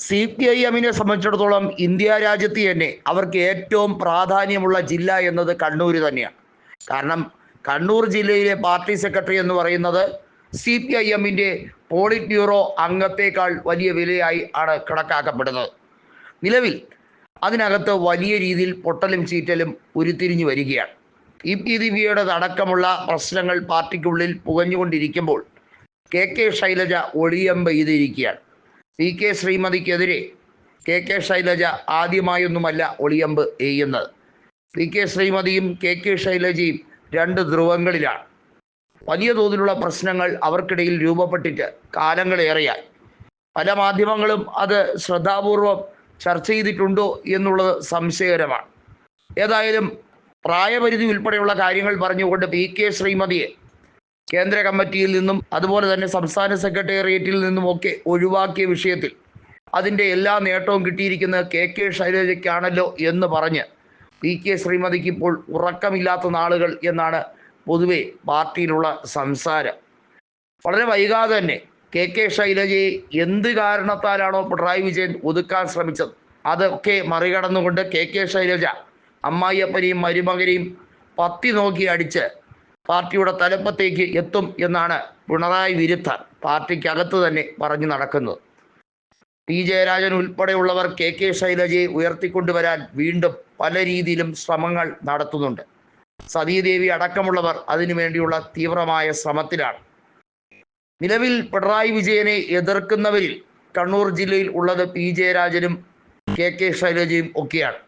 CPIM-നെ സംബന്ധിച്ചിടത്തോളം ഇന്ത്യ രാജ്യത്ത് തന്നെ അവർക്ക് ഏറ്റവും പ്രാധാന്യമുള്ള ജില്ല എന്നത് കണ്ണൂർ തന്നെയാണ്. കാരണം കണ്ണൂർ ജില്ലയിലെ പാർട്ടി സെക്രട്ടറി എന്ന് പറയുന്നത് CPIM-ന്റെ പോളിറ്റ് ബ്യൂറോ അംഗത്തേക്കാൾ വലിയ വിലയായി ആണ് കണക്കാക്കപ്പെടുന്നത്. നിലവിൽ അതിനകത്ത് വലിയ രീതിയിൽ പൊട്ടലും ചീറ്റലും ഉരുത്തിരിഞ്ഞു വരികയാണ്. EP ദിവ്യയുടെ അടക്കമുള്ള പ്രശ്നങ്ങൾ പാർട്ടിക്കുള്ളിൽ പുകഞ്ഞുകൊണ്ടിരിക്കുമ്പോൾ KK ശൈലജ ഒളിയമ്പ് ചെയ്തിരിക്കുകയാണ്. PK ശ്രീമതിക്കെതിരെ KK ശൈലജ ആദ്യമായൊന്നുമല്ല ഒളിയമ്പ് ചെയ്യുന്നത്. PK ശ്രീമതിയും KK ശൈലജയും രണ്ട് ധ്രുവങ്ങളിലാണ്. വലിയ തോതിലുള്ള പ്രശ്നങ്ങൾ അവർക്കിടയിൽ രൂപപ്പെട്ടിട്ട് കാലങ്ങളേറെയായി. പല മാധ്യമങ്ങളും അത് ശ്രദ്ധാപൂർവം ചർച്ച ചെയ്തിട്ടുണ്ടോ എന്നുള്ളത് സംശയകരമാണ്. ഏതായാലും പ്രായപരിധി ഉൾപ്പെടെയുള്ള കാര്യങ്ങൾ പറഞ്ഞുകൊണ്ട് PK ശ്രീമതിയെ കേന്ദ്ര കമ്മിറ്റിയിൽ നിന്നും അതുപോലെ തന്നെ സംസ്ഥാന സെക്രട്ടേറിയറ്റിൽ നിന്നുമൊക്കെ ഒഴിവാക്കിയ വിഷയത്തിൽ അതിൻ്റെ എല്ലാ നേട്ടവും കിട്ടിയിരിക്കുന്നത് KK ശൈലജയ്ക്കാണല്ലോ എന്ന് പറഞ്ഞ് PK ശ്രീമതിക്ക് ഇപ്പോൾ ഉറക്കമില്ലാത്ത നാളുകൾ എന്നാണ് പൊതുവെ പാർട്ടിയിലുള്ള സംസാരം. വളരെ വൈകാതെ തന്നെ KK ശൈലജയെ എന്ത് കാരണത്താലാണോ പിണറായി വിജയൻ ഒതുക്കാൻ ശ്രമിച്ചത് അതൊക്കെ മറികടന്നുകൊണ്ട് KK ശൈലജ അമ്മായിയപ്പനെയും മരുമകനെയും പത്തി നോക്കി അടിച്ച് പാർട്ടിയുടെ തലപ്പത്തേക്ക് എത്തും എന്നാണ് പിണറായി വിരുദ്ധർ പാർട്ടിക്കകത്ത് തന്നെ പറഞ്ഞു നടക്കുന്നത്. P ജയരാജൻ ഉൾപ്പെടെയുള്ളവർ KK ശൈലജയെ ഉയർത്തിക്കൊണ്ടുവരാൻ വീണ്ടും പല രീതിയിലും ശ്രമങ്ങൾ നടത്തുന്നുണ്ട്. സതീദേവി അടക്കമുള്ളവർ അതിനുവേണ്ടിയുള്ള തീവ്രമായ ശ്രമത്തിലാണ്. നിലവിൽ പിണറായി വിജയനെ എതിർക്കുന്നവരിൽ കണ്ണൂർ ജില്ലയിൽ ഉള്ളത് P ജയരാജനും KK ശൈലജയും ഒക്കെയാണ്.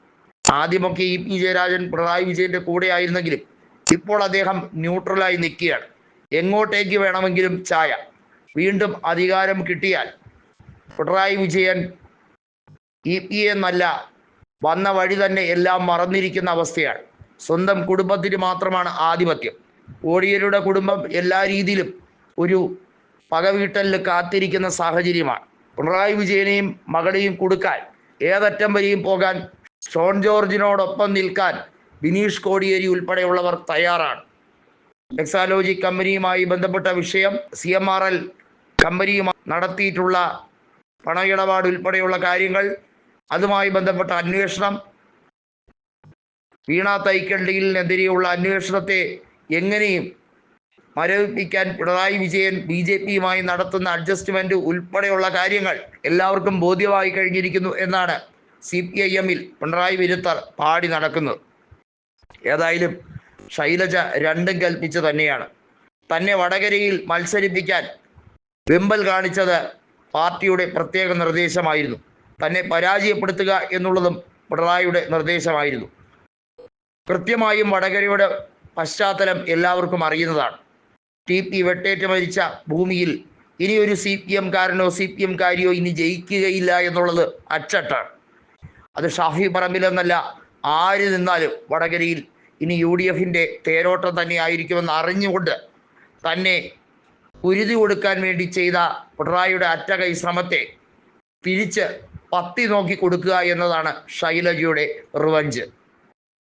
ആദ്യമൊക്കെ ഈ P ജയരാജൻ പിണറായി വിജയന്റെ കൂടെ ആയിരുന്നെങ്കിലും ഇപ്പോൾ അദ്ദേഹം ന്യൂട്രലായി നിൽക്കുകയാണ്. എങ്ങോട്ടേക്ക് വേണമെങ്കിലും ചായ. വീണ്ടും അധികാരം കിട്ടിയാൽ പിണറായി വിജയൻ EP എന്നല്ല വന്ന വഴി തന്നെ എല്ലാം മറന്നിരിക്കുന്ന അവസ്ഥയാണ്. സ്വന്തം കുടുംബത്തിന് മാത്രമാണ് ആധിപത്യം. കോടിയേരിയുടെ കുടുംബം എല്ലാ രീതിയിലും ഒരു പകവീട്ടലിൽ കാത്തിരിക്കുന്ന സാഹചര്യമാണ്. പിണറായി വിജയനെയും മകളെയും കൊടുക്കാൻ ഏതറ്റം വരെയും പോകാൻ ഷോൺ ജോർജിനോടൊപ്പം നിൽക്കാൻ ബിനീഷ് കോടിയേരി ഉൾപ്പെടെയുള്ളവർ തയ്യാറാണ്. എക്സാലോജി കമ്പനിയുമായി ബന്ധപ്പെട്ട വിഷയം, CMRL കമ്പനിയുമായി നടത്തിയിട്ടുള്ള പണയിടപാട് ഉൾപ്പെടെയുള്ള കാര്യങ്ങൾ, അതുമായി ബന്ധപ്പെട്ട അന്വേഷണം, വീണ തൈക്കണ്ടിലിനെതിരെയുള്ള അന്വേഷണത്തെ എങ്ങനെയും മരവിപ്പിക്കാൻ പിണറായി വിജയൻ BJP-യുമായി നടത്തുന്ന അഡ്ജസ്റ്റ്മെന്റ് ഉൾപ്പെടെയുള്ള കാര്യങ്ങൾ എല്ലാവർക്കും ബോധ്യമായി കഴിഞ്ഞിരിക്കുന്നു എന്നാണ് CPIM-ൽ പിണറായി വിരുദ്ധർ പാടി നടക്കുന്നത്. ഏതായാലും ശൈലജ രണ്ടും കൽപ്പിച്ച് തന്നെയാണ്. തന്നെ വടകരയിൽ മത്സരിപ്പിക്കാൻ വെമ്പൽ കാണിച്ചത് പാർട്ടിയുടെ പ്രത്യേക നിർദ്ദേശമായിരുന്നു. തന്നെ പരാജയപ്പെടുത്തുക എന്നുള്ളതും പിണറായിയുടെ നിർദ്ദേശമായിരുന്നു. കൃത്യമായും വടകരയുടെ പശ്ചാത്തലം എല്ലാവർക്കും അറിയുന്നതാണ്. TP വെട്ടേറ്റ് മരിച്ച ഭൂമിയിൽ ഇനിയൊരു CPM-കാരനോ CPM-കാരിയോ ഇനി ജയിക്കുകയില്ല എന്നുള്ളത് അച്ചട്ടാണ്. അത് ഷാഫി പറമ്പിലെന്നല്ല, ആര് നിന്നാലും വടകരയിൽ ഇനി UDF-ന്റെ തേരോട്ടം തന്നെ ആയിരിക്കുമെന്ന് അറിഞ്ഞുകൊണ്ട് തന്നെ കുരുതി കൊടുക്കാൻ വേണ്ടി ചെയ്ത പിണറായിയുടെ അറ്റകൈ ശ്രമത്തെ തിരിച്ച് പത്തി നോക്കി കൊടുക്കുക എന്നതാണ് ശൈലജയുടെ റിവഞ്ച്.